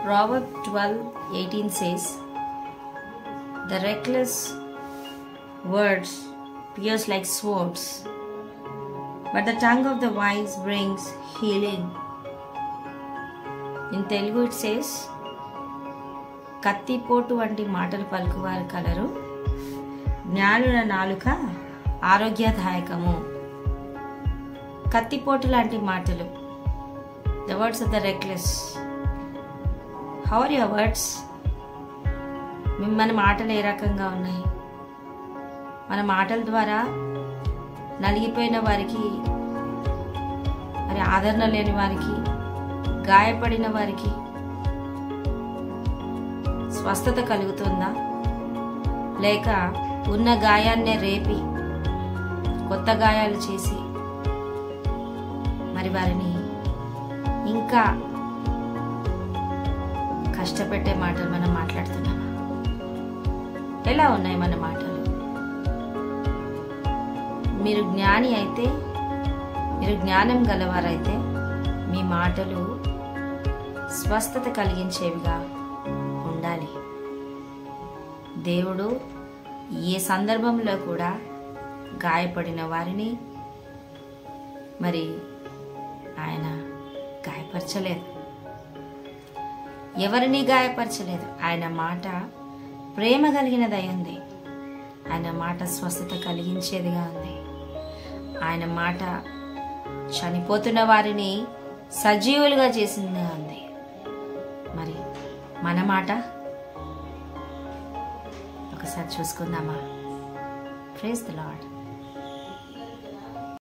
Proverbs 12:18 says, "The reckless words pierce like swords, but the tongue of the wise brings healing." In Telugu it says, "కత్తిపోటు వంటి మాటలు పలుకువారు colour, జ్ఞానుల నాలుక ఆరోగ్యదాయకము." కత్తిపోటు లాంటి మాటలు, the words of the reckless. How are your words? మన మాటలు ఏ రకంగా ఉన్నాయి? మన మాటల ద్వారా నలిగిపోయిన వారికి, మరి ఆదరణ లేని వారికి, గాయపడిన వారికి స్వస్థత కలుగుతుందా? లేక ఉన్న గాయాన్నే రేపి కొత్త గాయాలు చేసి మరి వారిని ఇంకా కష్టపెట్టే మాటలు మనం మాట్లాడుతున్నామా? ఎలా ఉన్నాయి మన మాటలు? మీరు జ్ఞాని అయితే, మీరు జ్ఞానం గలవారైతే మీ మాటలు స్వస్థత కలిగించేవిగా ఉండాలి. దేవుడు ఏ సందర్భంలో కూడా గాయపడిన వారిని మరి ఆయన గాయపరచలేదు, ఎవరిని గాయపరచలేదు. ఆయన మాట ప్రేమ కలిగినదై ఉంది. ఆయన మాట స్వస్థత కలిగించేదిగా ఉంది. ఆయన మాట చనిపోతున్న వారిని సజీవులుగా చేసిందిగా ఉంది. మరి మన మాట ఒకసారి చూసుకుందామా? Praise the lord.